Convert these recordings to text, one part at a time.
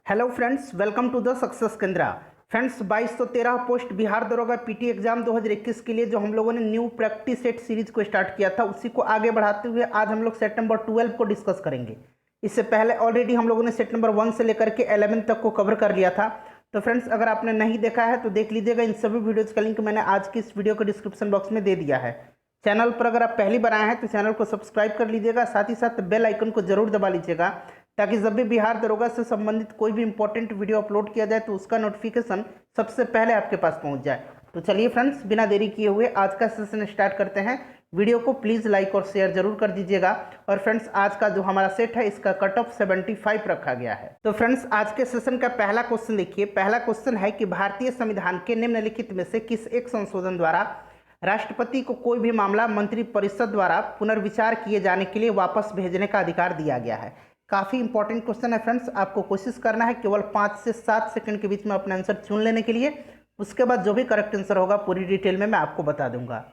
Hello friends, welcome to the success Kendra. Friends, 2213 post Bihar दरोगा PT exam 2021 के लिए जो हम लोगों ने न्यू प्रैक्टिस सेट सीरीज को स्टार्ट किया था, उसी को आगे बढ़ाते हुए आज हम लोग सेट नंबर 12 को डिस्कस करेंगे। इससे पहले ऑलरेडी हम लोगों ने सेट नंबर 1 से लेकर के 11 तक को कवर कर लिया था। तो फ्रेंड्स, अगर आपने नहीं देखा है तो देख लीजिएगा। इन सभी वीडियोज़ का लिंक मैंने आज की इस वीडियो के डिस्क्रिप्शन बॉक्स में दे दिया है। चैनल पर अगर आप पहली बार आए हैं तो चैनल को सब्सक्राइब कर लीजिएगा, साथ ही साथ बेल आइकन को जरूर दबा लीजिएगा, ताकि जब भी बिहार दरोगा से संबंधित कोई भी इंपॉर्टेंट वीडियो अपलोड किया जाए तो उसका नोटिफिकेशन सबसे पहले आपके पास पहुंच जाए। तो चलिए फ्रेंड्स, बिना देरी किए हुए आज का सेशन स्टार्ट करते हैं। वीडियो को प्लीज़ लाइक और शेयर जरूर कर दीजिएगा। और फ्रेंड्स, आज का जो हमारा सेट है इसका कट ऑफ 75 रखा गया है। तो फ्रेंड्स, आज के सेशन का पहला क्वेश्चन देखिए। पहला क्वेश्चन है कि भारतीय संविधान के निम्नलिखित में से किस एक संशोधन द्वारा राष्ट्रपति को कोई भी मामला मंत्रिपरिषद द्वारा पुनर्विचार किए जाने के लिए वापस भेजने का अधिकार दिया गया है। काफ़ी इंपॉर्टेंट क्वेश्चन है फ्रेंड्स। आपको कोशिश करना है केवल 5 से 7 सेकंड के बीच में अपना आंसर चुन लेने के लिए। उसके बाद जो भी करेक्ट आंसर होगा पूरी डिटेल में मैं आपको बता दूंगा।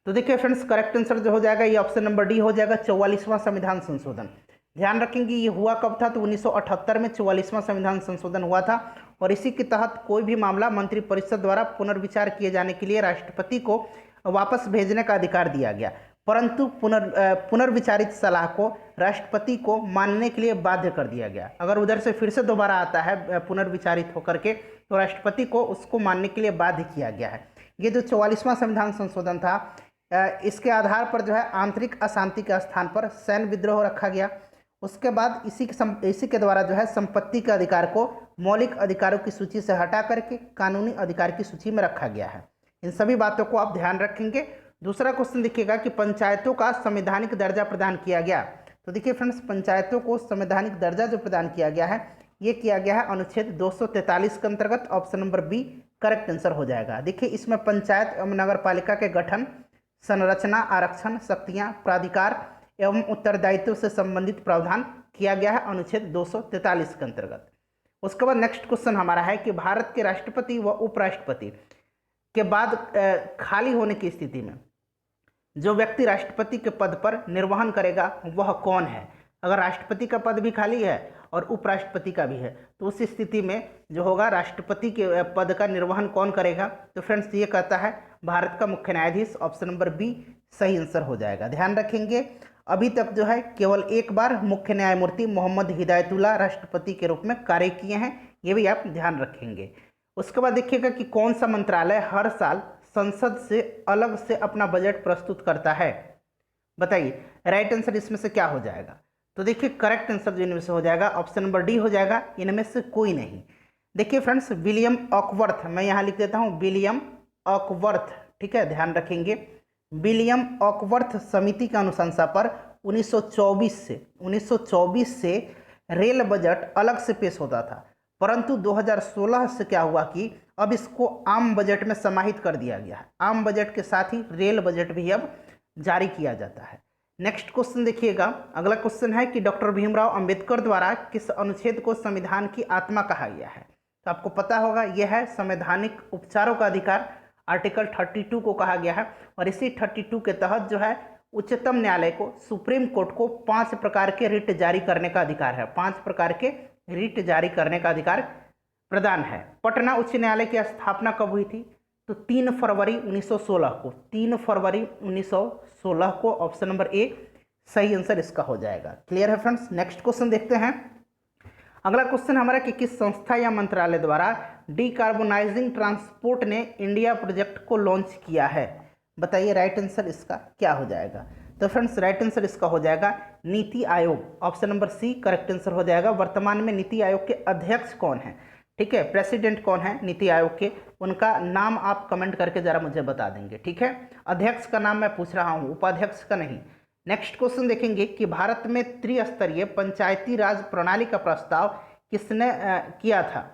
तो देखिए फ्रेंड्स, करेक्ट आंसर जो हो जाएगा ये ऑप्शन नंबर डी हो जाएगा, 44वां संविधान संशोधन। ध्यान रखेंगे ये हुआ कब था, तो 1978 में 44वां संविधान संशोधन हुआ था। और इसी के तहत कोई भी मामला मंत्रिपरिषद द्वारा पुनर्विचार किए जाने के लिए राष्ट्रपति को वापस भेजने का अधिकार दिया गया, परंतु पुनर्विचारित सलाह को राष्ट्रपति को मानने के लिए बाध्य कर दिया गया। अगर उधर से फिर से दोबारा आता है पुनर्विचारित होकर के, तो राष्ट्रपति को उसको मानने के लिए बाध्य किया गया है। ये जो 44वां संविधान संशोधन था, इसके आधार पर जो है आंतरिक अशांति के स्थान पर सैन्य विद्रोह रखा गया। उसके बाद इसी के द्वारा जो है संपत्ति के अधिकार को मौलिक अधिकारों की सूची से हटा करके कानूनी अधिकार की सूची में रखा गया है। इन सभी बातों को आप ध्यान रखेंगे। दूसरा क्वेश्चन देखिएगा कि पंचायतों का संवैधानिक दर्जा प्रदान किया गया। तो देखिए फ्रेंड्स, पंचायतों को संवैधानिक दर्जा जो प्रदान किया गया है, ये किया गया है अनुच्छेद 243 के अंतर्गत। Option number B correct answer हो जाएगा। देखिए, इसमें पंचायत एवं नगर पालिका के गठन, संरचना, आरक्षण, शक्तियां, प्राधिकार एवं उत्तरदायित्व से संबंधित प्रावधान किया गया है अनुच्छेद 243 के अंतर्गत। उसके बाद नेक्स्ट क्वेश्चन हमारा है कि भारत के राष्ट्रपति व उपराष्ट्रपति के बाद खाली होने की स्थिति में जो व्यक्ति राष्ट्रपति के पद पर निर्वहन करेगा वह कौन है। अगर राष्ट्रपति का पद भी खाली है और उपराष्ट्रपति का भी है, तो उस स्थिति में जो होगा राष्ट्रपति के पद का निर्वहन कौन करेगा। तो फ्रेंड्स, ये कहता है भारत का मुख्य न्यायाधीश। ऑप्शन नंबर बी सही आंसर हो जाएगा। ध्यान रखेंगे, अभी तक जो है केवल एक बार मुख्य न्यायमूर्ति मोहम्मद हिदायतुल्लाह राष्ट्रपति के रूप में कार्य किए हैं, ये भी आप ध्यान रखेंगे। उसके बाद देखिएगा कि कौन सा मंत्रालय हर साल संसद से अलग से अपना बजट प्रस्तुत करता है। बताइए राइट आंसर इसमें से क्या हो जाएगा। तो देखिए, करेक्ट आंसर जो इनमें से हो जाएगा ऑप्शन नंबर डी हो जाएगा, इनमें से कोई नहीं। देखिए फ्रेंड्स, विलियम ऑकवर्थ, मैं यहाँ लिख देता हूँ विलियम ऑकवर्थ, ठीक है, ध्यान रखेंगे। विलियम ऑकवर्थ समिति की अनुशंसा पर 1924 से रेल बजट अलग से पेश होता था, परंतु 2016 से क्या हुआ कि अब इसको आम बजट में समाहित कर दिया गया है। आम बजट के साथ ही रेल बजट भी अब जारी किया जाता है। नेक्स्ट क्वेश्चन देखिएगा। अगला क्वेश्चन है कि डॉक्टर भीमराव अंबेडकर द्वारा किस अनुच्छेद को संविधान की आत्मा कहा गया है। तो आपको पता होगा यह है संवैधानिक उपचारों का अधिकार, आर्टिकल 32 को कहा गया है। और इसी 32 के तहत जो है उच्चतम न्यायालय को, सुप्रीम कोर्ट को 5 प्रकार के रिट जारी करने का अधिकार है। 5 प्रकार के रिट जारी करने का अधिकार प्रदान है। पटना उच्च न्यायालय की स्थापना कब हुई थी, तो 3 फरवरी 1916 को। 3 फरवरी 1916 को ऑप्शन नंबर ए सही आंसर इसका हो जाएगा। क्लियर है फ्रेंड्स। नेक्स्ट क्वेश्चन देखते हैं। अगला क्वेश्चन हमारा कि किस संस्था या मंत्रालय द्वारा डीकार्बोनाइजिंग ट्रांसपोर्ट ने इंडिया प्रोजेक्ट को लॉन्च किया है। बताइए राइट आंसर इसका क्या हो जाएगा। तो फ्रेंड्स, राइट आंसर इसका हो जाएगा NITI Aayog. Option number C correct answer हो जाएगा। वर्तमान में नीति आयोग के अध्यक्ष कौन है, ठीक है, प्रेसिडेंट कौन है नीति आयोग के, उनका नाम आप कमेंट करके जरा मुझे बता देंगे, ठीक है। अध्यक्ष का नाम मैं पूछ रहा हूँ, उपाध्यक्ष का नहीं। नेक्स्ट क्वेश्चन देखेंगे कि भारत में त्रिस्तरीय पंचायती राज प्रणाली का प्रस्ताव किसने किया था।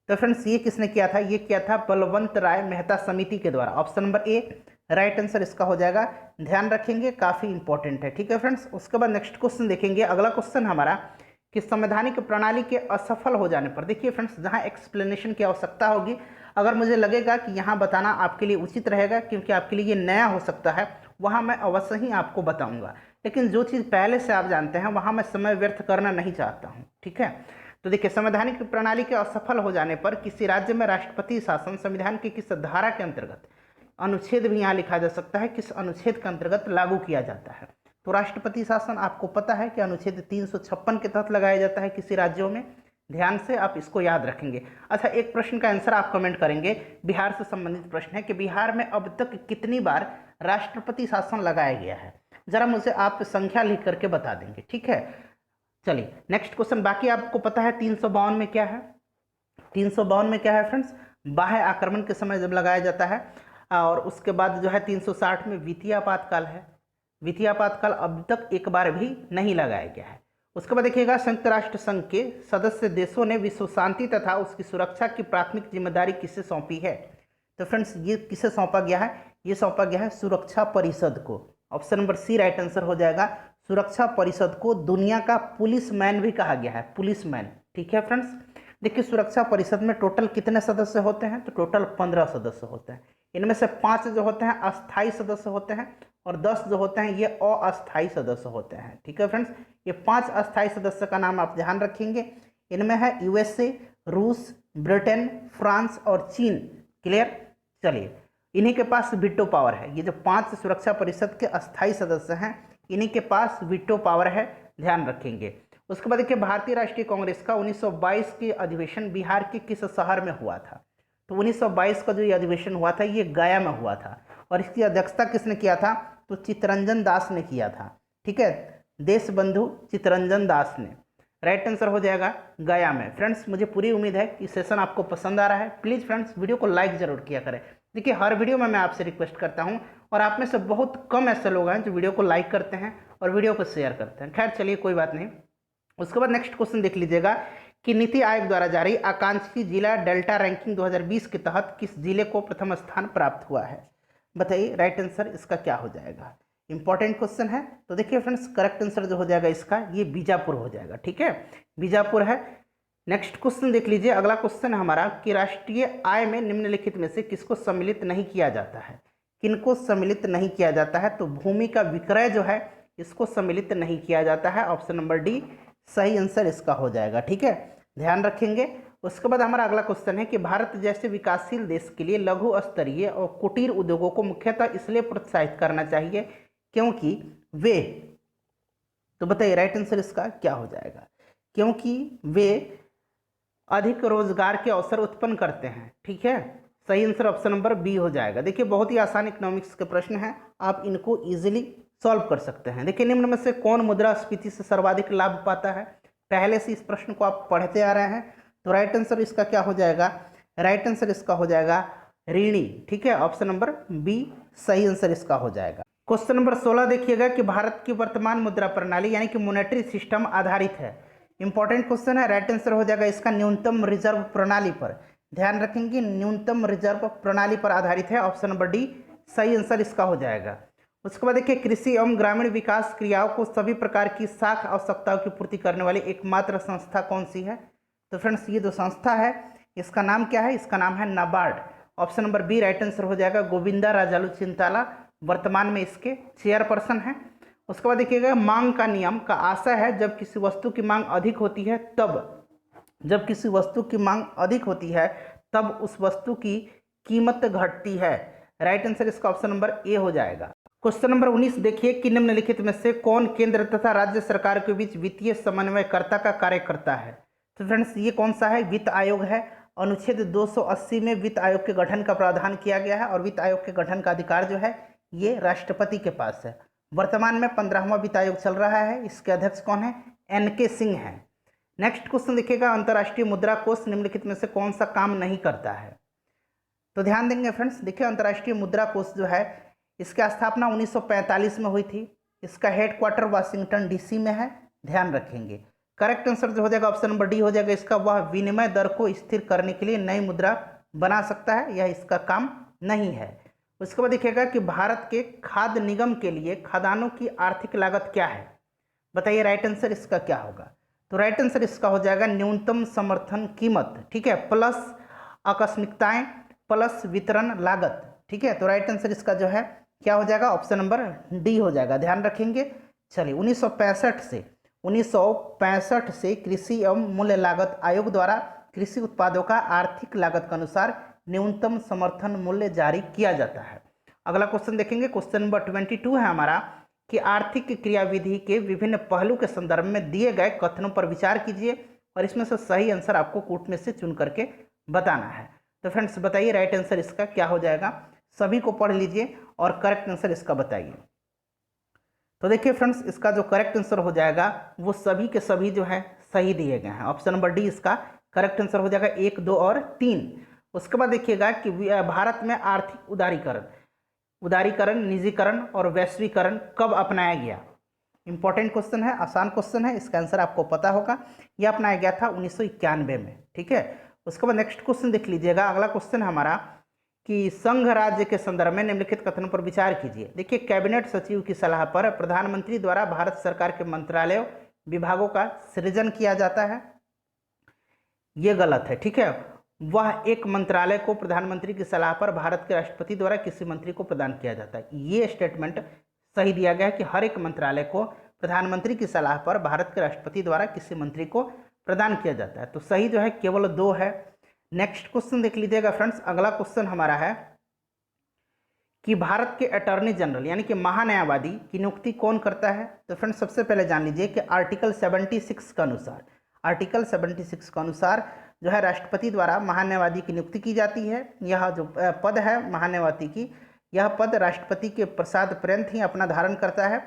तो फ्रेंड्स, ये किसने किया था, ये किया था बलवंत राय मेहता समिति के द्वारा। Option number A right answer इसका हो जाएगा। ध्यान रखेंगे, काफ़ी इंपॉर्टेंट है, ठीक है फ्रेंड्स। उसके बाद नेक्स्ट क्वेश्चन देखेंगे। अगला क्वेश्चन हमारा कि संवैधानिक प्रणाली के असफल हो जाने पर, देखिए फ्रेंड्स, जहां एक्सप्लेनेशन की आवश्यकता होगी, अगर मुझे लगेगा कि यहाँ बताना आपके लिए उचित रहेगा क्योंकि आपके लिए ये नया हो सकता है, वहाँ मैं अवश्य ही आपको बताऊँगा। लेकिन जो चीज़ पहले से आप जानते हैं वहाँ मैं समय व्यर्थ करना नहीं चाहता हूँ, ठीक है। तो देखिए, संवैधानिक प्रणाली के असफल हो जाने पर किसी राज्य में राष्ट्रपति शासन संविधान की किस धारा के अंतर्गत, अनुच्छेद भी यहाँ लिखा जा सकता है, किस अनुच्छेद के अंतर्गत लागू किया जाता है। तो राष्ट्रपति शासन आपको पता है कि अनुच्छेद 356 के तहत लगाया जाता है किसी राज्यों में। ध्यान से आप इसको याद रखेंगे। अच्छा, एक प्रश्न का आंसर आप कमेंट करेंगे, बिहार से संबंधित प्रश्न है कि बिहार में अब तक कितनी बार राष्ट्रपति शासन लगाया गया है, जरा मुझे आप संख्या लिख करके बता देंगे, ठीक है। चलिए नेक्स्ट क्वेश्चन। बाकी आपको पता है 352 में क्या है, 352 में क्या है फ्रेंड्स, बाह्य आक्रमण के समय जब लगाया जाता है। और उसके बाद जो है 360 में वित्तीय आपातकाल है। वित्तीय आपातकाल अब तक एक बार भी नहीं लगाया गया है। उसके बाद देखिएगा, संयुक्त राष्ट्र संघ के सदस्य देशों ने विश्व शांति तथा उसकी सुरक्षा की प्राथमिक जिम्मेदारी किसे सौंपी है। तो फ्रेंड्स ये किसे सौंपा गया है, ये सौंपा गया है सुरक्षा परिषद को। Option number C right answer हो जाएगा। सुरक्षा परिषद को दुनिया का पुलिस मैन भी कहा गया है, पुलिस मैन, ठीक है फ्रेंड्स। देखिए, सुरक्षा परिषद में टोटल कितने सदस्य होते हैं, तो टोटल 15 सदस्य होते हैं। इनमें से 5 जो होते हैं अस्थायी सदस्य होते हैं और 10 जो होते हैं ये अस्थायी सदस्य होते हैं, ठीक है फ्रेंड्स। ये 5 अस्थायी सदस्य का नाम आप ध्यान रखेंगे। इनमें है यूएसए, रूस, ब्रिटेन, फ्रांस और चीन। क्लियर। चलिए, इन्हीं के पास वीटो पावर है। ये जो 5 सुरक्षा परिषद के अस्थायी सदस्य हैं, इन्हीं के पास वीटो पावर है, ध्यान रखेंगे। उसके बाद देखिए, भारतीय राष्ट्रीय कांग्रेस का 1922 के अधिवेशन बिहार के किस शहर में हुआ था। तो 1922 का जो ये अधिवेशन हुआ था ये गया में हुआ था। और इसकी अध्यक्षता किसने किया था, तो चित्तरंजन दास ने किया था, ठीक है, देश बंधु चित्तरंजन दास ने। राइट आंसर हो जाएगा गया में। फ्रेंड्स, मुझे पूरी उम्मीद है कि सेशन आपको पसंद आ रहा है। प्लीज़ फ्रेंड्स वीडियो को लाइक जरूर किया करें। देखिए, हर वीडियो में मैं आपसे रिक्वेस्ट करता हूं और आप में से बहुत कम ऐसे लोग हैं जो वीडियो को लाइक करते हैं और वीडियो को शेयर करते हैं। खैर चलिए, कोई बात नहीं। उसके बाद नेक्स्ट क्वेश्चन देख लीजिएगा कि नीति आयोग द्वारा जारी आकांक्षी जिला डेल्टा रैंकिंग 2020 के तहत किस जिले को प्रथम स्थान प्राप्त हुआ है। बताइए राइट आंसर इसका क्या हो जाएगा। इंपॉर्टेंट क्वेश्चन है। तो देखिए फ्रेंड्स, करेक्ट आंसर जो हो जाएगा इसका ये बीजापुर हो जाएगा, ठीक है, बीजापुर है। नेक्स्ट क्वेश्चन देख लीजिए। अगला क्वेश्चन है हमारा कि राष्ट्रीय आय में निम्नलिखित में से किसको सम्मिलित नहीं किया जाता है। किनको सम्मिलित नहीं किया जाता है, तो भूमि का विक्रय जो है इसको सम्मिलित नहीं किया जाता है। ऑप्शन नंबर डी सही आंसर इसका हो जाएगा, ठीक है, ध्यान रखेंगे। उसके बाद हमारा अगला क्वेश्चन है कि भारत जैसे विकासशील देश के लिए लघु स्तरीय और कुटीर उद्योगों को मुख्यतः इसलिए प्रोत्साहित करना चाहिए क्योंकि वे, तो बताइए राइट आंसर इसका क्या हो जाएगा। क्योंकि वे अधिक रोजगार के अवसर उत्पन्न करते हैं, ठीक है, सही आंसर ऑप्शन नंबर बी हो जाएगा। देखिए, बहुत ही आसान इकोनॉमिक्स के प्रश्न हैं, आप इनको इजीली सॉल्व कर सकते हैं। देखिए, निम्न में से कौन मुद्रास्फीति से सर्वाधिक लाभ पाता है। पहले से इस प्रश्न को आप पढ़ते आ रहे हैं, तो राइट आंसर इसका क्या हो जाएगा। राइट आंसर इसका हो जाएगा ऋणी, ठीक है, ऑप्शन नंबर बी सही आंसर इसका हो जाएगा। क्वेश्चन नंबर 16 देखिएगा कि भारत की वर्तमान मुद्रा प्रणाली यानी कि मॉनेटरी सिस्टम आधारित है। इंपॉर्टेंट क्वेश्चन है। राइट आंसर हो जाएगा इसका न्यूनतम रिजर्व प्रणाली पर। ध्यान रखेंगे, न्यूनतम रिजर्व प्रणाली पर आधारित है। ऑप्शन नंबर डी सही आंसर इसका हो जाएगा। उसके बाद देखिए, कृषि एवं ग्रामीण विकास क्रियाओं को सभी प्रकार की साख आवश्यकताओं की पूर्ति करने वाली एकमात्र संस्था कौन सी है। तो फ्रेंड्स, ये जो संस्था है इसका नाम क्या है, इसका नाम है NABARD. Option number B right answer हो जाएगा। गोविंदा राजालू चिंताला वर्तमान में इसके चेयरपर्सन हैं। उसके बाद देखिएगा, मांग का नियम का आशय है जब किसी वस्तु की मांग अधिक होती है तब, जब किसी वस्तु की मांग अधिक होती है तब उस वस्तु की कीमत घटती है। राइट आंसर इसका ऑप्शन नंबर ए हो जाएगा। क्वेश्चन नंबर 19 देखिए कि निम्नलिखित में से कौन केंद्र तथा राज्य सरकार के बीच वित्तीय समन्वयकर्ता का कार्य करता है। तो फ्रेंड्स, ये कौन सा है, वित्त आयोग है। अनुच्छेद 280 में वित्त आयोग के गठन का प्रावधान किया गया है और वित्त आयोग के गठन का अधिकार जो है ये राष्ट्रपति के पास है। वर्तमान में 15वां वित्त आयोग चल रहा है। इसके अध्यक्ष कौन है, NK सिंह है। नेक्स्ट क्वेश्चन देखिएगा, अंतर्राष्ट्रीय मुद्रा कोष निम्नलिखित में से कौन सा काम नहीं करता है। तो ध्यान देंगे फ्रेंड्स, देखिए अंतर्राष्ट्रीय मुद्रा कोष जो है इसकी स्थापना 1945 में हुई थी। इसका हेडक्वार्टर वाशिंगटन DC में है, ध्यान रखेंगे। करेक्ट आंसर जो हो जाएगा ऑप्शन नंबर डी हो जाएगा इसका। वह विनिमय दर को स्थिर करने के लिए नई मुद्रा बना सकता है, यह इसका काम नहीं है। उसके बाद देखिएगा कि भारत के खाद्य निगम के लिए खदानों की आर्थिक लागत क्या है। बताइए राइट आंसर इसका क्या होगा। तो राइट आंसर इसका हो जाएगा न्यूनतम समर्थन कीमत, ठीक है, प्लस आकस्मिकताएं प्लस वितरण लागत, ठीक है। तो राइट आंसर इसका जो है क्या हो जाएगा, ऑप्शन नंबर डी हो जाएगा, ध्यान रखेंगे। चलिए 1965 से 1965 से कृषि एवं मूल्य लागत आयोग द्वारा कृषि उत्पादों का आर्थिक लागत के अनुसार न्यूनतम समर्थन मूल्य जारी किया जाता है। अगला क्वेश्चन देखेंगे, क्वेश्चन नंबर 22 है हमारा कि आर्थिक क्रियाविधि के विभिन्न पहलू के संदर्भ में दिए गए कथनों पर विचार कीजिए और इसमें से सही आंसर आपको कूट में से चुन करके बताना है। तो फ्रेंड्स बताइए राइट आंसर इसका क्या हो जाएगा, सभी को पढ़ लीजिए और करेक्ट आंसर इसका बताइए। तो देखिए फ्रेंड्स, इसका जो करेक्ट आंसर हो जाएगा वो सभी के सभी जो है सही दिए गए हैं। ऑप्शन नंबर डी इसका करेक्ट आंसर हो जाएगा, 1, 2 और 3। उसके बाद देखिएगा कि भारत में आर्थिक उदारीकरण, निजीकरण और वैश्वीकरण कब अपनाया गया। इंपॉर्टेंट क्वेश्चन है, आसान क्वेश्चन है, इसका आंसर आपको पता होगा। यह अपनाया गया था 1991 में, ठीक है। उसके बाद नेक्स्ट क्वेश्चन देख लीजिएगा। अगला क्वेश्चन हमारा कि संघ राज्य के संदर्भ में निम्नलिखित कथनों पर विचार कीजिए। देखिए, कैबिनेट सचिव की सलाह पर प्रधानमंत्री द्वारा भारत सरकार के मंत्रालयों विभागों का सृजन किया जाता है, ये गलत है, ठीक है। वह एक मंत्रालय को प्रधानमंत्री की सलाह पर भारत के राष्ट्रपति द्वारा किसी मंत्री को प्रदान किया जाता है, ये स्टेटमेंट सही दिया गया है कि हर एक मंत्रालय को प्रधानमंत्री की सलाह पर भारत के राष्ट्रपति द्वारा किसी मंत्री को प्रदान किया जाता है। तो सही जो है केवल 2 है। नेक्स्ट क्वेश्चन देख लीजिएगा फ्रेंड्स। अगला क्वेश्चन हमारा है कि भारत के अटॉर्नी जनरल यानी कि महान्यायवादी की नियुक्ति कौन करता है। तो फ्रेंड्स सबसे पहले जान लीजिए कि आर्टिकल 76 के अनुसार जो है राष्ट्रपति द्वारा महान्यायवादी की नियुक्ति की जाती है। यह जो पद है महान्यायवादी की, यह पद राष्ट्रपति के प्रसाद पर्यंत ही अपना धारण करता है।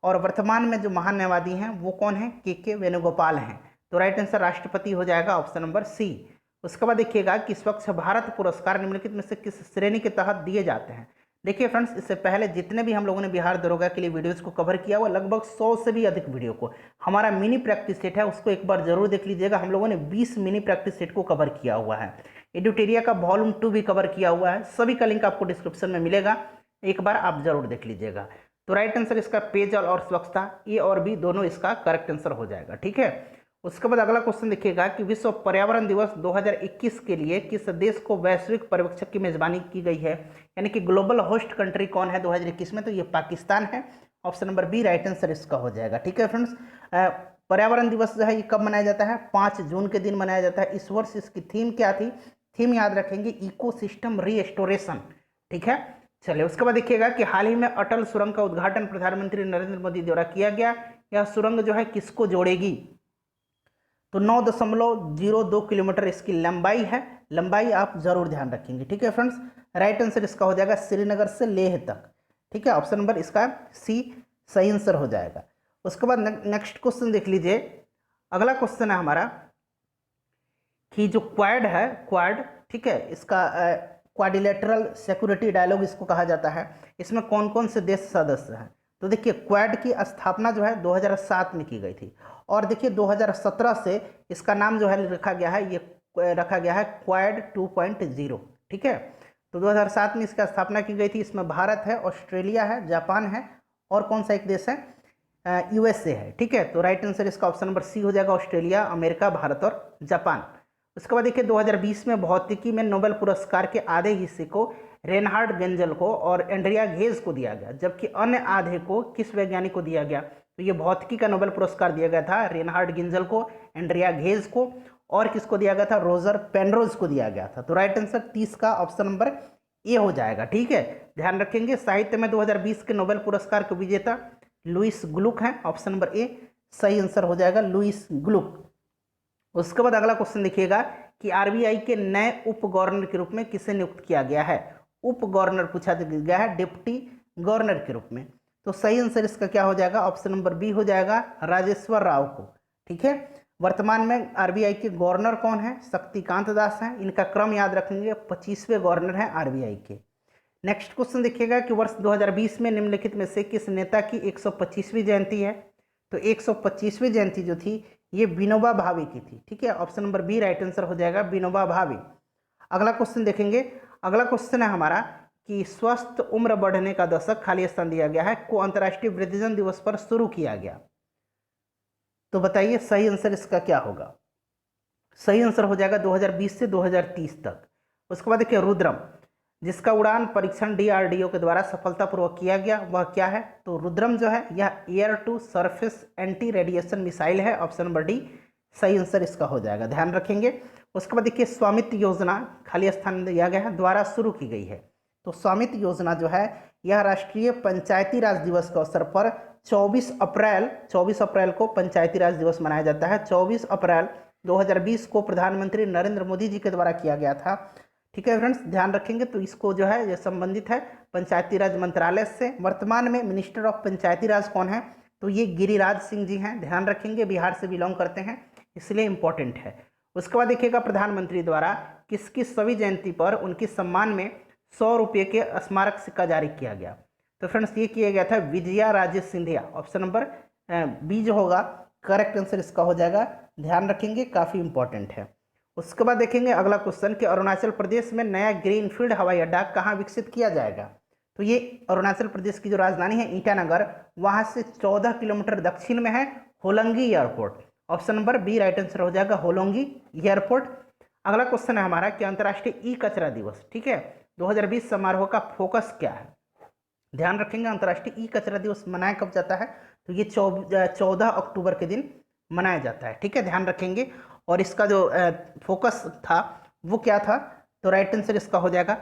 और वर्तमान में जो महान्यायवादी हैं वो कौन है, के वेणुगोपाल हैं। तो राइट आंसर राष्ट्रपति हो जाएगा, ऑप्शन नंबर सी। उसके बाद देखिएगा कि स्वच्छ भारत पुरस्कार निम्नलिखित में से किस श्रेणी के तहत दिए जाते हैं। देखिए फ्रेंड्स, इससे पहले जितने भी हम लोगों ने बिहार दरोगा के लिए वीडियोस को कवर किया हुआ, लगभग 100 से भी अधिक वीडियो को हमारा मिनी प्रैक्टिस सेट है, उसको एक बार जरूर देख लीजिएगा। हम लोगों ने 20 मिनी प्रैक्टिस सेट को कवर किया हुआ है। एडुटेरिया का वॉल्यूम 2 भी कवर किया हुआ है, सभी का लिंक आपको डिस्क्रिप्शन में मिलेगा, एक बार आप जरूर देख लीजिएगा। तो राइट आंसर इसका पेयजल और स्वच्छता, ए और बी दोनों इसका करेक्ट आंसर हो जाएगा, ठीक है। उसके बाद अगला क्वेश्चन देखिएगा कि विश्व पर्यावरण दिवस 2021 के लिए किस देश को वैश्विक पर्यवेक्षक की मेजबानी की गई है, यानी कि ग्लोबल होस्ट कंट्री कौन है 2021 में। तो ये पाकिस्तान है, option number B right answer इसका हो जाएगा, ठीक है फ्रेंड्स। पर्यावरण दिवस जो है ये कब मनाया जाता है, 5 जून के दिन मनाया जाता है। इस वर्ष इसकी थीम क्या थी, थीम याद रखेंगे, इकोसिस्टम रीस्टोरेशन, ठीक है। चलिए उसके बाद देखिएगा कि हाल ही में अटल सुरंग का उद्घाटन प्रधानमंत्री नरेंद्र मोदी द्वारा किया गया। यह सुरंग जो है किसको जोड़ेगी, तो 9.02 किलोमीटर इसकी लंबाई है। लंबाई आप जरूर ध्यान रखेंगे, ठीक है फ्रेंड्स। राइट आंसर इसका हो जाएगा श्रीनगर से लेह तक, ठीक है। ऑप्शन नंबर इसका सी सही आंसर हो जाएगा। उसके बाद नेक्स्ट क्वेश्चन देख लीजिए। अगला क्वेश्चन है हमारा कि जो क्वाड है, क्वाड, ठीक है, इसका क्वाड्रिलेटरल सिक्योरिटी डायलॉग इसको कहा जाता है। इसमें कौन कौन से देश सदस्य हैं। तो देखिए क्वाड की स्थापना जो है 2007 में की गई थी और देखिए 2017 से इसका नाम जो है रखा गया है, ये रखा गया है क्वाड 2.0, ठीक है। तो 2007 में इसका स्थापना की गई थी। इसमें भारत है, ऑस्ट्रेलिया है, जापान है और कौन सा एक देश है, यूएसए है, ठीक है। तो राइट आंसर इसका ऑप्शन नंबर सी हो जाएगा, ऑस्ट्रेलिया, अमेरिका, भारत और जापान। उसके बाद देखिए 2020 में भौतिकी में नोबेल पुरस्कार के आधे हिस्से को रेनहार्ड गेंजल को और एंड्रिया घेज को दिया गया, जबकि अन्य आधे को किस वैज्ञानिक को दिया गया। तो ये भौतिकी का नोबेल पुरस्कार दिया गया था रेनहार्ड गेंजल को, एंड्रिया घेज को, और किसको दिया गया था, रोजर पेनरोज को दिया गया था। तो राइट आंसर 30 का ऑप्शन नंबर ए हो जाएगा, ठीक है। ध्यान रखेंगे साहित्य में 2020 के नोबेल पुरस्कार के विजेता लुईस ग्लुक हैं, ऑप्शन नंबर ए सही आंसर हो जाएगा, लुईस ग्लुक। उसके बाद अगला क्वेश्चन देखिएगा कि आरबीआई के नए उप गवर्नर के रूप में किसे नियुक्त किया गया है। उप गवर्नर पूछा गया है डिप्टी गवर्नर के रूप में। तो सही आंसर इसका क्या हो जाएगा, ऑप्शन नंबर बी हो जाएगा, राजेश्वर राव को, ठीक है। वर्तमान में आरबीआई के गवर्नर कौन है, शक्तिकांत दास हैं। इनका क्रम याद रखेंगे, 25वें गवर्नर हैं आरबीआई के। नेक्स्ट क्वेश्चन देखिएगा कि वर्ष 2020 में निम्नलिखित में से किस नेता की 125वीं जयंती है। तो 125वीं जयंती जो थी ये विनोबा भावे की थी, ठीक है। Option number B right answer हो जाएगा, विनोबा भावे। अगला क्वेश्चन देखेंगे। अगला क्वेश्चन है हमारा कि स्वस्थ उम्र बढ़ने का दशक खाली स्थान दिया गया है को अंतर्राष्ट्रीय वृद्धजन दिवस पर शुरू किया गया। तो बताइए सही आंसर इसका क्या होगा। सही आंसर हो जाएगा 2020 से 2030 तक। उसके बाद देखिए रुद्रम, जिसका उड़ान परीक्षण DRDO के द्वारा सफलतापूर्वक किया गया वह क्या है? तो रुद्रम जो है यह air to surface anti radiation missile है। ऑप्शन नंबर डी सही आंसर इसका हो जाएगा, ध्यान रखेंगे। उसके बाद देखिए स्वामित्व योजना खाली स्थान दिया गया है, द्वारा शुरू की गई है। तो स्वामित्व योजना जो है यह राष्ट्रीय पंचायती राज दिवस के अवसर पर 24 अप्रैल को पंचायती राज दिवस मनाया जाता है। 24 अप्रैल 2020 को प्रधानमंत्री नरेंद्र मोदी जी के द्वारा किया गया था। ठीक है फ्रेंड्स, ध्यान रखेंगे। तो इसको जो है ये संबंधित है पंचायती राज मंत्रालय से। वर्तमान में मिनिस्टर ऑफ पंचायती राज कौन है? तो ये गिरिराज सिंह जी हैं, ध्यान रखेंगे, बिहार से बिलोंग करते हैं, इसलिए इंपॉर्टेंट है। उसके बाद देखिएगा प्रधानमंत्री द्वारा किसकी सभी जयंती पर उनके सम्मान में 100 रुपये के स्मारक सिक्का जारी किया गया? तो फ्रेंड्स ये किया गया था Vijaya Raje Scindia. Option number B जो होगा करेक्ट आंसर इसका हो जाएगा, ध्यान रखेंगे, काफ़ी इंपॉर्टेंट है। उसके बाद देखेंगे अगला क्वेश्चन कि अरुणाचल प्रदेश में नया ग्रीनफील्ड हवाई अड्डा कहाँ विकसित किया जाएगा? तो ये अरुणाचल प्रदेश की जो राजधानी है ईटानगर, वहाँ से 14 किलोमीटर दक्षिण में है Hollongi airport. Option number B right answer हो जाएगा होलोंगी एयरपोर्ट। अगला क्वेश्चन है हमारा कि अंतर्राष्ट्रीय ई कचरा दिवस, ठीक है, 2020 समारोह का फोकस क्या है? ध्यान रखेंगे अंतर्राष्ट्रीय ई कचरा दिवस मनाया कब जाता है? तो ये 14 अक्टूबर के दिन मनाया जाता है, ठीक है, ध्यान रखेंगे। और इसका जो फोकस था वो क्या था? तो राइट आंसर इसका हो जाएगा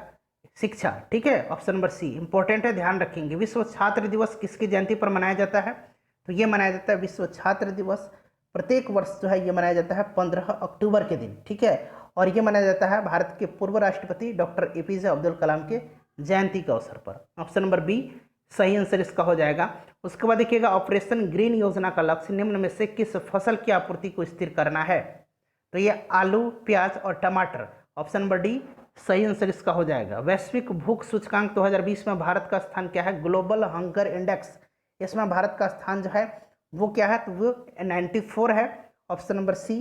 शिक्षा, ठीक है, ऑप्शन नंबर सी इंपॉर्टेंट है, ध्यान रखेंगे। विश्व छात्र दिवस किसकी जयंती पर मनाया जाता है? तो ये मनाया जाता है विश्व छात्र दिवस प्रत्येक वर्ष जो है ये मनाया जाता है 15 अक्टूबर के दिन, ठीक है। और ये मनाया जाता है भारत के पूर्व राष्ट्रपति डॉक्टर APJ अब्दुल कलाम के जयंती के अवसर पर। ऑप्शन नंबर बी सही आंसर इसका हो जाएगा। उसके बाद देखिएगा ऑपरेशन ग्रीन योजना का लक्ष्य निम्न में से किस फसल की आपूर्ति को स्थिर करना है? तो ये आलू, प्याज और टमाटर। ऑप्शन नंबर डी सही आंसर इसका हो जाएगा। वैश्विक भूख सूचकांक 2020 में भारत का स्थान क्या है? ग्लोबल हंगर इंडेक्स, इसमें भारत का स्थान जो है वो क्या है? तो वो 94 है। Option number C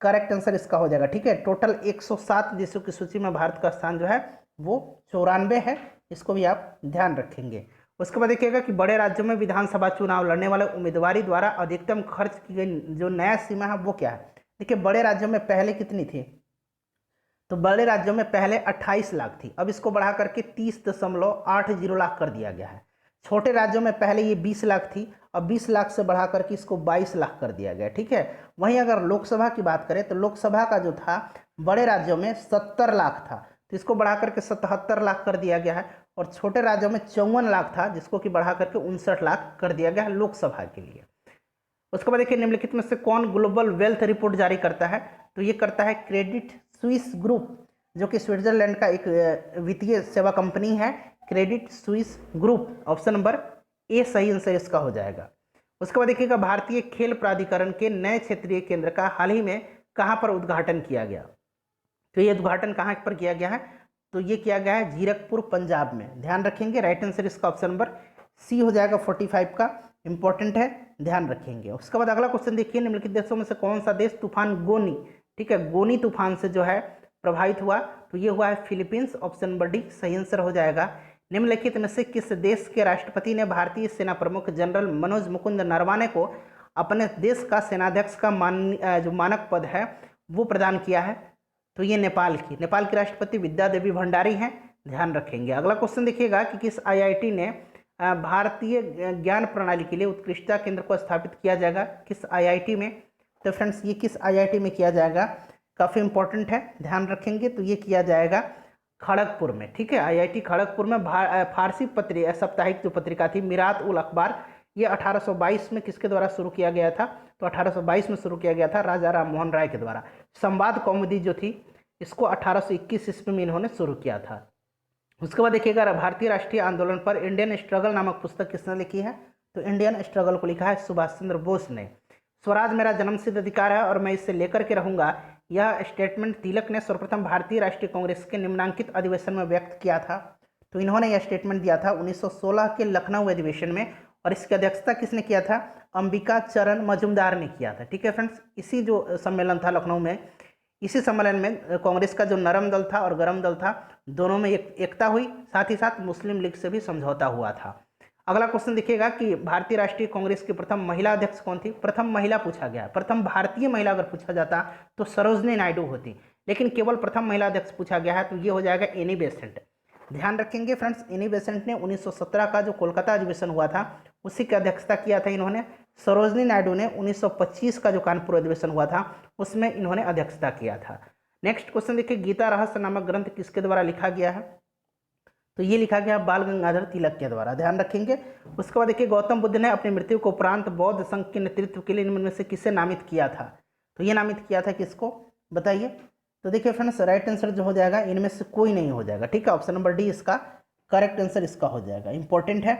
correct answer इसका हो जाएगा, ठीक है। टोटल 107 देशों की सूची में भारत का स्थान जो है वो 94 है, इसको भी आप ध्यान रखेंगे। उसके बाद देखिएगा कि बड़े राज्यों में विधानसभा चुनाव लड़ने वाले उम्मीदवारी द्वारा अधिकतम खर्च की गई जो नया सीमा है वो क्या है? देखिए बड़े राज्यों में पहले कितनी थी? तो बड़े राज्यों में पहले 28 लाख थी, अब इसको बढ़ा करके 30.80 लाख कर दिया गया है। छोटे राज्यों में पहले ये 20 लाख थी, अब 20 लाख से बढ़ा करके इसको 22 लाख कर दिया गया, ठीक है। वहीं अगर लोकसभा की बात करें तो लोकसभा का जो था बड़े राज्यों में 70 लाख था, तो इसको बढ़ा करके 77 लाख कर दिया गया है। और छोटे राज्यों में 54 लाख था, जिसको कि बढ़ा करके 59 लाख कर दिया गया है लोकसभा के लिए। उसके बाद देखिए निम्नलिखित में से कौन ग्लोबल वेल्थ रिपोर्ट जारी करता है? तो ये करता है क्रेडिट स्विस ग्रुप, जो कि स्विट्जरलैंड का एक वित्तीय सेवा कंपनी है, Credit Suisse group. Option number A सही आंसर इसका हो जाएगा। उसके बाद देखिएगा भारतीय खेल प्राधिकरण के नए क्षेत्रीय केंद्र का हाल ही में कहाँ पर उद्घाटन किया गया? तो ये उद्घाटन कहाँ पर किया गया है? तो ये किया गया है जीरकपुर पंजाब में, ध्यान रखेंगे। राइट आंसर इसका ऑप्शन नंबर सी हो जाएगा 45 का, इंपॉर्टेंट है, ध्यान रखेंगे। उसके बाद अगला क्वेश्चन देखिए निम्नलिखित देशों में से कौन सा देश तूफान गोनी, ठीक है, गोनी तूफान से जो है प्रभावित हुआ? तो ये हुआ है फिलीपींस। ऑप्शन नंबर डी सही आंसर हो जाएगा। निम्नलिखित में से किस देश के राष्ट्रपति ने भारतीय सेना प्रमुख जनरल मनोज मुकुंद नरवाने को अपने देश का सेनाध्यक्ष का जो मानक पद है वो प्रदान किया है? तो ये नेपाल की राष्ट्रपति विद्या देवी भंडारी हैं, ध्यान रखेंगे। अगला क्वेश्चन देखिएगा कि किस IIT ने भारतीय ज्ञान प्रणाली के लिए उत्कृष्टता केंद्र को स्थापित किया जाएगा? किस IIT में? तो फ्रेंड्स ये किस IIT में किया जाएगा? काफ़ी इंपॉर्टेंट है, ध्यान रखेंगे। तो ये किया जाएगा खड़गपुर में, ठीक है, IIT खड़गपुर में। फारसी साप्ताहिक जो पत्रिका थी मिरात उल अखबार, ये 1822 में किसके द्वारा शुरू किया गया था? तो 1822 में शुरू किया गया था राजा राम मोहन राय के द्वारा। संवाद कौमुदी जो थी इसको 1821 ईस्वी में इन्होंने शुरू किया था। उसके बाद देखिएगा भारतीय राष्ट्रीय आंदोलन पर इंडियन स्ट्रगल नामक पुस्तक किसने लिखी है? तो इंडियन स्ट्रगल को लिखा है सुभाष चंद्र बोस ने। स्वराज मेरा जन्मसिद्ध अधिकार है और मैं इसे लेकर के रहूंगा, यह स्टेटमेंट तिलक ने सर्वप्रथम भारतीय राष्ट्रीय कांग्रेस के निम्नांकित अधिवेशन में व्यक्त किया था। तो इन्होंने यह स्टेटमेंट दिया था 1916 के लखनऊ अधिवेशन में, और इसकी अध्यक्षता किसने किया था? अंबिका चरण मजूमदार ने किया था, ठीक है फ्रेंड्स। इसी जो सम्मेलन था लखनऊ में, इसी सम्मेलन में कांग्रेस का जो नरम दल था और गरम दल था दोनों में एकता हुई, साथ ही साथ मुस्लिम लीग से भी समझौता हुआ था। अगला क्वेश्चन देखिएगा कि भारतीय राष्ट्रीय कांग्रेस की प्रथम महिला अध्यक्ष कौन थी? प्रथम महिला पूछा गया, प्रथम भारतीय महिला अगर पूछा जाता तो सरोजनी नायडू होती, लेकिन केवल प्रथम महिला अध्यक्ष पूछा गया है, तो ये हो जाएगा एनी बेसेंट। ध्यान रखेंगे फ्रेंड्स, इन्हीं बेसेंट ने 1917 का जो कोलकाता अधिवेशन हुआ था उसी की अध्यक्षता किया था इन्होंने। सरोजनी नायडू ने 1925 का जो कानपुर अधिवेशन हुआ था उसमें इन्होंने अध्यक्षता किया था। नेक्स्ट क्वेश्चन देखिए, गीता रहस्य नामक ग्रंथ किसके द्वारा लिखा गया है? तो ये लिखा गया बाल गंगाधर तिलक के द्वारा, ध्यान रखेंगे। उसके बाद देखिए, गौतम बुद्ध ने अपनी मृत्यु के उपरांत बौद्ध संघ के नेतृत्व के लिए इनमें से किसे नामित किया था? तो ये नामित किया था किसको, बताइए। तो देखिए फ्रेंड्स, राइट आंसर जो हो जाएगा इनमें से कोई नहीं हो जाएगा, ठीक है। ऑप्शन नंबर डी इसका करेक्ट आंसर इसका हो जाएगा, इंपॉर्टेंट है,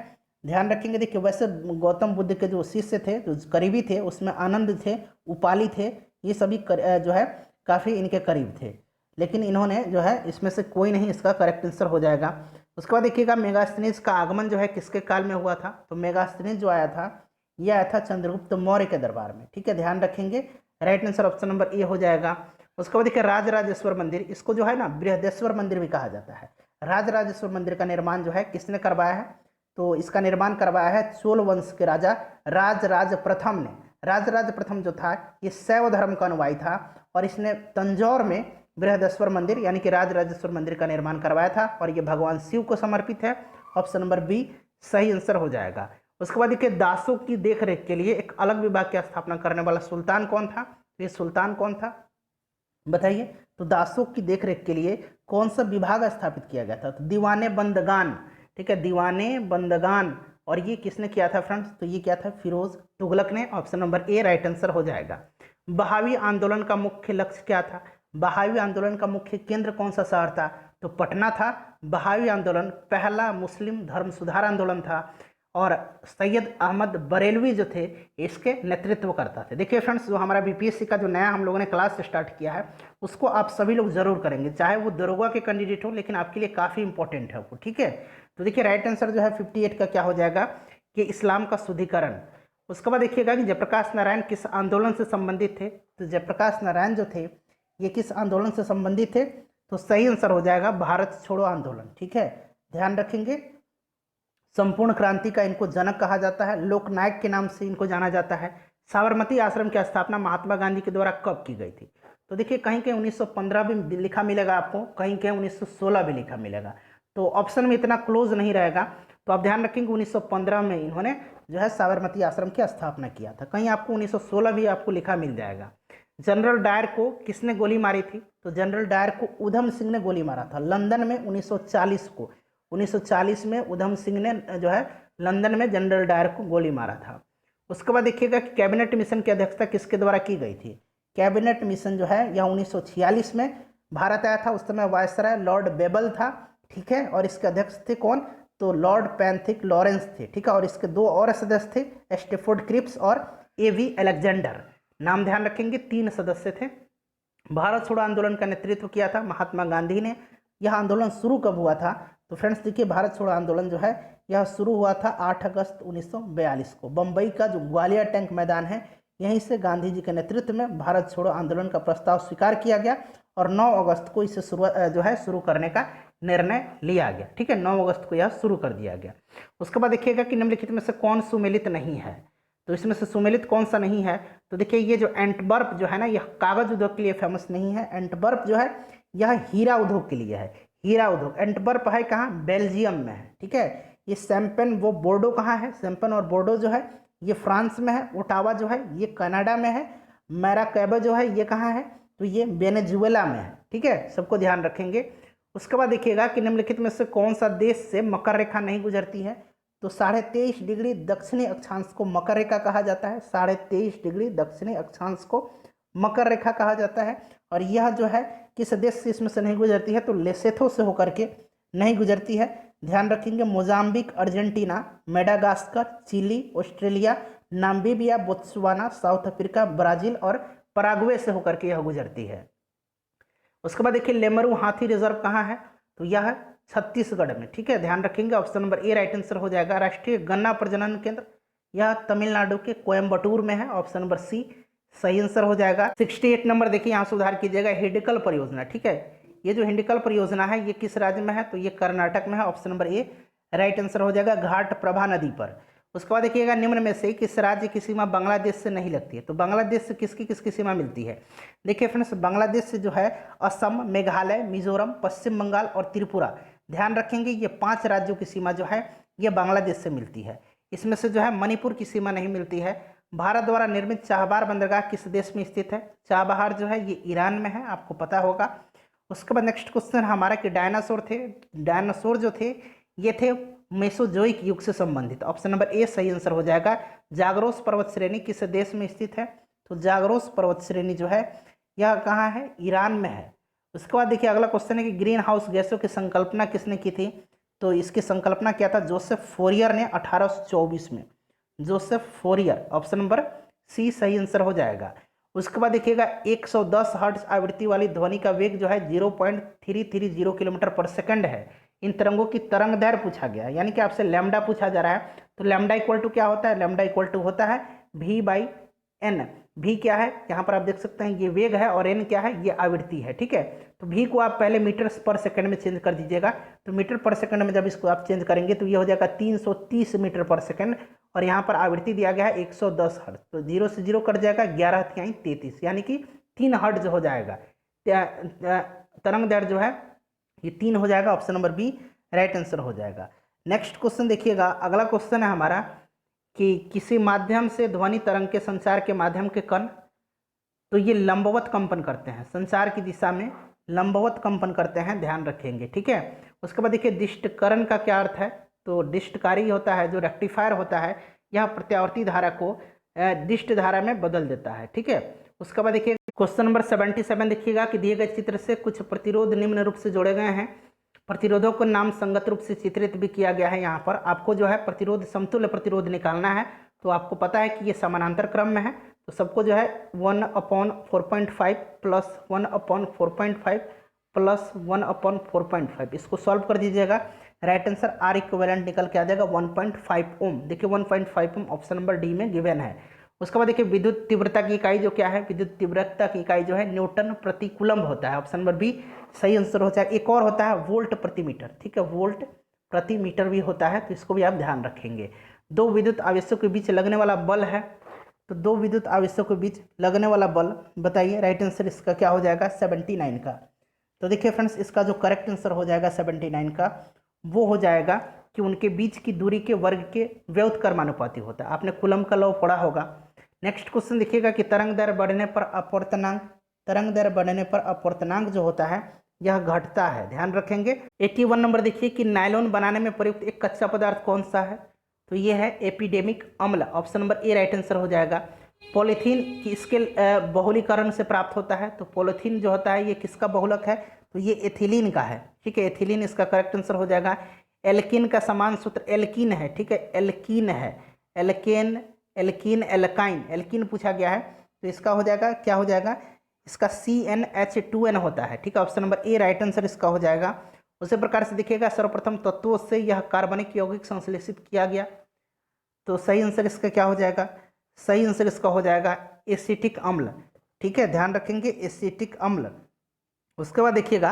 ध्यान रखेंगे। देखिए वैसे गौतम बुद्ध के जो शिष्य थे, जो करीबी थे, उसमें आनंद थे, उपाली थे, ये सभी जो है काफ़ी इनके करीब थे, लेकिन इन्होंने जो है इसमें से कोई नहीं इसका करेक्ट आंसर हो जाएगा। उसके बाद देखिएगा, मेगास्थनीज का आगमन जो है किसके काल में हुआ था? तो मेगास्थनीज जो आया था ये आया था चंद्रगुप्त मौर्य के दरबार में, ठीक है, ध्यान रखेंगे। Right answer option number A हो जाएगा। उसके बाद देखिए, राजराजेश्वर मंदिर, इसको जो है ना बृहदेश्वर मंदिर भी कहा जाता है। राजराजेश्वर मंदिर का निर्माण जो है किसने करवाया है? तो इसका निर्माण करवाया है चोल वंश के राजा राजराज प्रथम ने। राजराज प्रथम जो था ये शैव धर्म का अनुयायी था और इसने तंजौर में बृहदेश्वर मंदिर यानी कि राजराजेश्वर मंदिर का निर्माण करवाया था और ये भगवान शिव को समर्पित है। ऑप्शन नंबर बी सही आंसर हो जाएगा। उसके बाद देखिए, दासों की देखरेख के लिए एक अलग विभाग की स्थापना करने वाला सुल्तान कौन था? तो ये सुल्तान कौन था, बताइए। तो दासों की देखरेख के लिए कौन सा विभाग स्थापित किया गया था? तो दीवाने बंदगान, ठीक है, दीवाने बंदगान। और ये किसने किया था फ्रेंड्स? तो ये क्या था, फिरोज तुगलक ने। Option number A right answer हो जाएगा। बहावी आंदोलन का मुख्य लक्ष्य क्या था? बहावी आंदोलन का मुख्य केंद्र कौन सा शहर था? तो पटना था। बहावी आंदोलन पहला मुस्लिम धर्म सुधार आंदोलन था और सैयद अहमद बरेलवी जो थे इसके नेतृत्व करता थे। देखिए फ्रेंड्स, जो हमारा बीपीएससी का जो नया हम लोगों ने क्लास स्टार्ट किया है उसको आप सभी लोग जरूर करेंगे, चाहे वो दरोगा के कैंडिडेट हो, लेकिन आपके लिए काफ़ी इंपॉर्टेंट है वो, ठीक है। तो देखिए राइट आंसर जो है 58 का क्या हो जाएगा कि इस्लाम का शुद्धिकरण। उसके बाद देखिएगा कि जयप्रकाश नारायण किस आंदोलन से संबंधित थे? तो जयप्रकाश नारायण जो थे ये किस आंदोलन से संबंधित थे? तो सही आंसर हो जाएगा भारत छोड़ो आंदोलन, ठीक है, ध्यान रखेंगे। संपूर्ण क्रांति का इनको जनक कहा जाता है, लोकनायक के नाम से इनको जाना जाता है। साबरमती आश्रम की स्थापना महात्मा गांधी के द्वारा कब की गई थी? तो देखिए कहीं कहीं 1915 भी लिखा मिलेगा आपको, कहीं कहीं 1916 भी लिखा मिलेगा, तो ऑप्शन में इतना क्लोज नहीं रहेगा। तो आप ध्यान रखेंगे 1915 में इन्होंने जो है साबरमती आश्रम की स्थापना किया था। कहीं आपको 1916 भी आपको लिखा मिल जाएगा। जनरल डायर को किसने गोली मारी थी? तो जनरल डायर को उधम सिंह ने गोली मारा था लंदन में 1940 को। 1940 में उधम सिंह ने जो है लंदन में जनरल डायर को गोली मारा था। उसके बाद देखिएगा कि कैबिनेट मिशन की अध्यक्षता किसके द्वारा की गई थी? कैबिनेट मिशन जो है यह 1946 में भारत आया था। उस समय वायसराय लॉर्ड बेबल था, ठीक है, और इसके अध्यक्ष थे कौन? तो लॉर्ड पैंथिक लॉरेंस थे, ठीक है, और इसके दो और सदस्य थे, स्टेफोर्ड क्रिप्स और एवी अलेक्जेंडर। नाम ध्यान रखेंगे, 3 सदस्य थे। भारत छोड़ो आंदोलन का नेतृत्व किया था महात्मा गांधी ने। यह आंदोलन शुरू कब हुआ था? तो फ्रेंड्स देखिए, भारत छोड़ो आंदोलन जो है यह शुरू हुआ था 8 अगस्त 1942 को। बम्बई का जो ग्वालियर टैंक मैदान है यहीं से गांधी जी के नेतृत्व में भारत छोड़ो आंदोलन का प्रस्ताव स्वीकार किया गया और 9 अगस्त को इसे शुरू करने का निर्णय लिया गया, ठीक है, 9 अगस्त को यह शुरू कर दिया गया। उसके बाद देखिएगा कि निम्नलिखित में से कौन सुमेलित नहीं है? तो इसमें से सुमेलित कौन सा नहीं है? तो देखिए ये जो एंटवर्प जो है ना, यह कागज उद्योग के लिए फेमस नहीं है। एंटवर्प जो है यह हीरा उद्योग के लिए है, हीरा उद्योग। एंटवर्प है कहाँ? बेल्जियम में है, ठीक है। ये सैम्पन वो बोर्डो कहाँ है? सैम्पन और बोर्डो जो है ये फ्रांस में है। ओटावा जो है ये कनाडा में है। मैराकैबो जो है ये कहाँ है? तो ये वेनेजुएला में है, ठीक है, सबको ध्यान रखेंगे। उसके बाद देखिएगा कि निम्नलिखित में से कौन सा देश से मकर रेखा नहीं गुजरती है? तो 23.5 डिग्री दक्षिणी अक्षांश को मकर रेखा कहा जाता है। 23.5 डिग्री दक्षिणी अक्षांश को मकर रेखा कहा जाता है। और यह जो है किस देश से इसमें से नहीं गुजरती है? तो लेसेथो से होकर के नहीं गुजरती है, ध्यान रखेंगे। Mozambique, Argentina, Madagascar, Chile, Australia, Namibia, Botswana, South Africa, Brazil और पराग्वे से होकर के यह गुजरती है। उसके बाद देखिए लेमरू हाथी रिजर्व कहाँ है? तो यह है छत्तीसगढ़ में, ठीक है, ध्यान रखेंगे। Option number A right answer हो जाएगा। राष्ट्रीय गन्ना प्रजनन केंद्र यह तमिलनाडु के कोयम्बटूर में है। ऑप्शन नंबर सी सही आंसर हो जाएगा। 68 नंबर देखिए, यहाँ सुधार कीजिएगा, हिंडकल परियोजना, ठीक है, ये जो हिंडकल परियोजना है ये किस राज्य में है? तो ये कर्नाटक में है। Option number A right answer हो जाएगा, घाट प्रभा नदी पर। उसके बाद देखिएगा निम्न में से किस राज्य की सीमा बांग्लादेश से नहीं लगती है? तो बांग्लादेश से किसकी सीमा मिलती है? देखिए फ्रेंड्स, बांग्लादेश से जो है असम, मेघालय, मिजोरम, पश्चिम बंगाल और त्रिपुरा, ध्यान रखेंगे ये 5 राज्यों की सीमा जो है ये बांग्लादेश से मिलती है। इसमें से जो है मणिपुर की सीमा नहीं मिलती है। भारत द्वारा निर्मित चाबहार बंदरगाह किस देश में स्थित है? चाबहार जो है ये ईरान में है, आपको पता होगा। उसके बाद नेक्स्ट क्वेश्चन हमारा कि डायनासोर थे, डायनासोर जो थे ये थे मेसोजोइक युग से संबंधित। ऑप्शन नंबर ए सही आंसर हो जाएगा। जाग्रोस पर्वत श्रेणी किस देश में स्थित है? तो जाग्रोस पर्वत श्रेणी जो है यह कहाँ है? ईरान में है। उसके बाद देखिए अगला क्वेश्चन है कि ग्रीन हाउस गैसों की संकल्पना किसने की थी? तो इसकी संकल्पना किया था जोसेफ फोरियर ने 1824 में। Joseph Fourier, option number C सही आंसर हो जाएगा। उसके बाद देखिएगा 110 हर्ट्ज आवृत्ति वाली ध्वनि का वेग जो है 0.330 किलोमीटर पर सेकंड है। इन तरंगों की तरंग दैर्घ्य पूछा गया है, यानी कि आपसे लैम्डा पूछा जा रहा है। तो लैम्डा इक्वल टू क्या होता है? लैम्डा इक्वल टू होता है v/n। v क्या है? यहाँ पर आप देख सकते हैं ये वेग है और n क्या है? ये आवृत्ति है। ठीक है, तो v को आप पहले मीटर पर सेकंड में चेंज कर दीजिएगा। तो मीटर पर सेकंड में जब इसको आप चेंज करेंगे तो ये हो जाएगा 330 मीटर पर सेकंड, और यहाँ पर आवृत्ति दिया गया है 110 हर्ट्ज। तो 0 से 0 कट जाएगा, 11 तिहाई 33, यानी कि 3 हर्ट्ज हो जाएगा। तरंग दैर्घ्य जो है ये 3 हो जाएगा। Option number B right answer हो जाएगा। नेक्स्ट क्वेश्चन देखिएगा, अगला क्वेश्चन है हमारा कि किसी माध्यम से ध्वनि तरंग के संचार के माध्यम के कण, तो ये लंबवत कंपन करते हैं, संचार की दिशा में लंबवत कंपन करते हैं, ध्यान रखेंगे। ठीक है, उसके बाद देखिए दिष्टकरण का क्या अर्थ है? तो दिष्टकारी होता है जो रेक्टिफायर होता है, यह प्रत्यावर्ती धारा को दिष्ट धारा में बदल देता है। ठीक है, उसके बाद देखिए क्वेश्चन नंबर 77 देखिएगा कि दिए गए चित्र से कुछ प्रतिरोध निम्न रूप से जोड़े गए हैं। प्रतिरोधों को नाम संगत रूप से चित्रित भी किया गया है। यहाँ पर आपको जो है प्रतिरोध समतुल्य प्रतिरोध निकालना है। तो आपको पता है कि ये समानांतर क्रम में है, तो सबको जो है 1/4.5 प्लस 1/4.5 प्लस 1/4.5 इसको सॉल्व कर दीजिएगा। राइट आंसर आर इक्विवेलेंट निकल के आ जाएगा 1.5 ओम। देखिए 1.5 ओम ऑप्शन नंबर डी में गिवन है। उसके बाद देखिए विद्युत तीव्रता की इकाई जो क्या है? विद्युत तीव्रता की इकाई जो है न्यूटन प्रति कूलम्ब होता है। ऑप्शन नंबर बी सही आंसर हो जाएगा। एक और होता है वोल्ट प्रति मीटर। ठीक है, वोल्ट प्रति मीटर भी होता है, तो इसको भी आप ध्यान रखेंगे। दो विद्युत आवेशों के बीच लगने वाला बल है, तो दो विद्युत आवेशों के बीच लगने वाला बल बताइए। राइट आंसर इसका क्या हो जाएगा? 79 का। तो देखिए फ्रेंड्स, इसका जो करेक्ट आंसर हो जाएगा 79 का, वो हो जाएगा कि उनके बीच की दूरी के वर्ग के व्युत्क्रमानुपाती होता है। आपने कूलम्ब का लॉ पढ़ा होगा। नेक्स्ट क्वेश्चन देखिएगा कि तरंग दैर्घ्य बढ़ने पर अपवर्तनांक, तरंग दैर्घ्य बढ़ने पर अपवर्तनांक जो होता है यह घटता है, ध्यान रखेंगे। 81 नंबर देखिए कि नायलॉन बनाने में प्रयुक्त एक कच्चा पदार्थ कौन सा है? तो ये है एपिडेमिक अम्ल। Option number A right answer हो जाएगा। पॉलीथीन की इसके बहुलीकरण से प्राप्त होता है, तो पॉलीथीन जो होता है ये किसका बहुलक है? तो ये एथिलीन का है। ठीक है, एथिलीन इसका करेक्ट आंसर हो जाएगा। एल्कीन का समान सूत्र एल्कीन है। ठीक है, एल्कीन है, एल्केन, एल्कीन, एल्काइन, एल्कीन पूछा गया है, तो इसका हो जाएगा क्या हो जाएगा? इसका CnH2n होता है। ठीक है, option number A right answer इसका हो जाएगा। उसी प्रकार से देखिएगा सर्वप्रथम तत्वों से यह कार्बनिक यौगिक संश्लेषित किया गया, तो सही आंसर इसका क्या हो जाएगा? सही आंसर इसका हो जाएगा एसिटिक अम्ल। ठीक है, ध्यान रखेंगे एसिटिक अम्ल। उसके बाद देखिएगा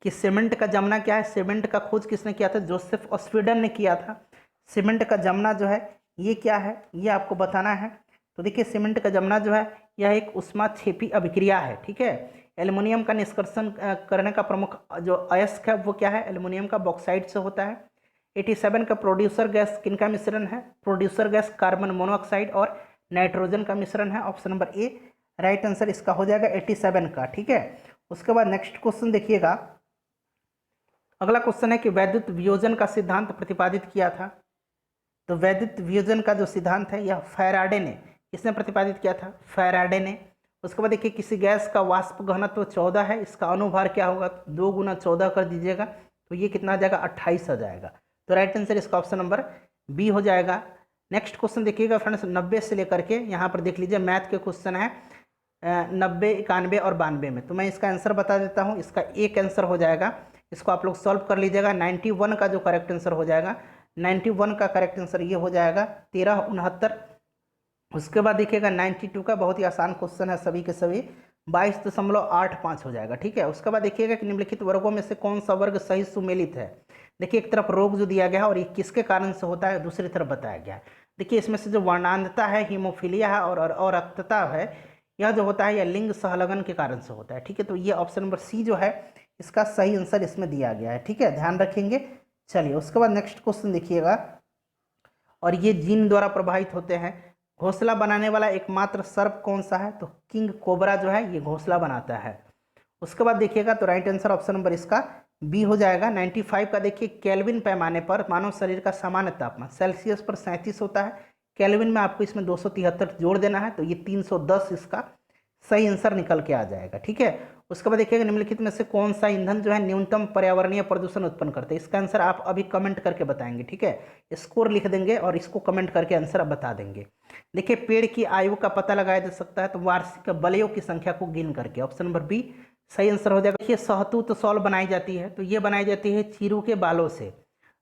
कि सीमेंट का जमना क्या है? सीमेंट का खोज किसने किया था? जोसेफ ऑस्वीडन ने किया था। सीमेंट का जमना जो है ये क्या है, ये आपको बताना है। तो देखिए सीमेंट का जमना जो है यह एक उष्माक्षेपी अभिक्रिया है। ठीक है, एल्युमिनियम का निष्कर्षण करने का प्रमुख जो अयस्क है वो क्या है? एल्युमिनियम का बॉक्साइड से होता है। 87 का प्रोड्यूसर गैस किनका मिश्रण है? प्रोड्यूसर गैस कार्बन मोनोऑक्साइड और नाइट्रोजन का मिश्रण है। Option number A right answer इसका हो जाएगा 87 का। ठीक है, उसके बाद नेक्स्ट क्वेश्चन देखिएगा, अगला क्वेश्चन है कि वैद्युत वियोजन का सिद्धांत प्रतिपादित किया था। तो वैद्युत वियोजन का जो सिद्धांत है यह फैराडे ने, किसने प्रतिपादित किया था? फैराडे ने। उसके बाद देखिए किसी गैस का वाष्प घनत्व 14 है, इसका अनुभार क्या होगा? 2 × 14 कर दीजिएगा, तो ये कितना आ जाएगा? 28 आ जाएगा। तो राइट आंसर इसका ऑप्शन नंबर बी हो जाएगा। नेक्स्ट क्वेश्चन देखिएगा फ्रेंड्स, 90 से लेकर के यहाँ पर देख लीजिए मैथ के क्वेश्चन है 90, 91 और 92 में। तो मैं इसका आंसर बता देता हूँ। इसका एक आंसर हो जाएगा, इसको आप लोग सॉल्व कर लीजिएगा। 91 का जो करेक्ट आंसर हो जाएगा, 91 का करेक्ट आंसर ये हो जाएगा 1369। उसके बाद देखिएगा 92 का बहुत ही आसान क्वेश्चन है सभी के सभी, 22.85 हो जाएगा। ठीक है, उसके बाद देखिएगा कि निम्नलिखित वर्गों में से कौन सा वर्ग सही सुमेलित है। देखिए एक तरफ रोग जो दिया गया है और ये किसके कारण से होता है, दूसरी तरफ बताया गया है। देखिए इसमें से जो वर्णांधता है, हीमोफीलिया है और रक्तता है, यह जो होता है यह लिंग सहलगन के कारण से होता है। ठीक है, तो ये ऑप्शन नंबर सी जो है इसका सही आंसर इसमें दिया गया है। ठीक है, ध्यान रखेंगे। चलिए उसके बाद नेक्स्ट क्वेश्चन देखिएगा, और ये जीन द्वारा प्रभावित होते हैं। घोंसला बनाने वाला एकमात्र सर्प कौन सा है? तो किंग कोबरा जो है ये घोंसला बनाता है। उसके बाद देखिएगा तो राइट आंसर ऑप्शन नंबर इसका बी हो जाएगा। 95 का देखिए केल्विन पैमाने पर मानव शरीर का सामान्य तापमान सेल्सियस पर 37 होता है। केल्विन में आपको इसमें 273 जोड़ देना है, तो ये 310 इसका सही आंसर निकल के आ जाएगा। ठीक है, उसके बाद देखिएगा निम्नलिखित में से कौन सा ईंधन जो है न्यूनतम पर्यावरणीय प्रदूषण उत्पन्न करते हैं? इसका आंसर आप अभी कमेंट करके बताएंगे। ठीक है, स्कोर लिख देंगे और इसको कमेंट करके आंसर आप बता देंगे। देखिए पेड़ की आयु का पता लगाया जा सकता है तो वार्षिक बलयों की संख्या को गिन करके। ऑप्शन नंबर बी सही आंसर हो जाएगा। देखिए शहतूत शॉल बनाई जाती है तो ये बनाई जाती है चीरू के बालों से।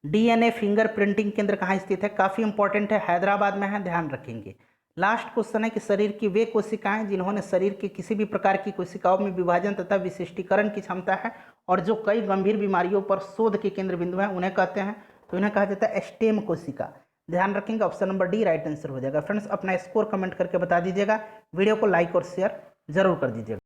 डीएनए फिंगर प्रिंटिंग केंद्र कहाँ स्थित है? काफी इंपॉर्टेंट है, हैदराबाद में है, ध्यान रखेंगे। लास्ट क्वेश्चन है कि शरीर की वे कोशिकाएं जिन्होंने शरीर के किसी भी प्रकार की कोशिकाओं में विभाजन तथा विशिष्टीकरण की क्षमता है और जो कई गंभीर बीमारियों पर शोध के केंद्र बिंदु हैं, उन्हें कहते हैं, तो इन्हें कहा जाता है स्टेम कोशिका। ध्यान रखेंगे, option number D right answer हो जाएगा। फ्रेंड्स अपना स्कोर कमेंट करके बता दीजिएगा, वीडियो को लाइक और शेयर जरूर कर दीजिएगा।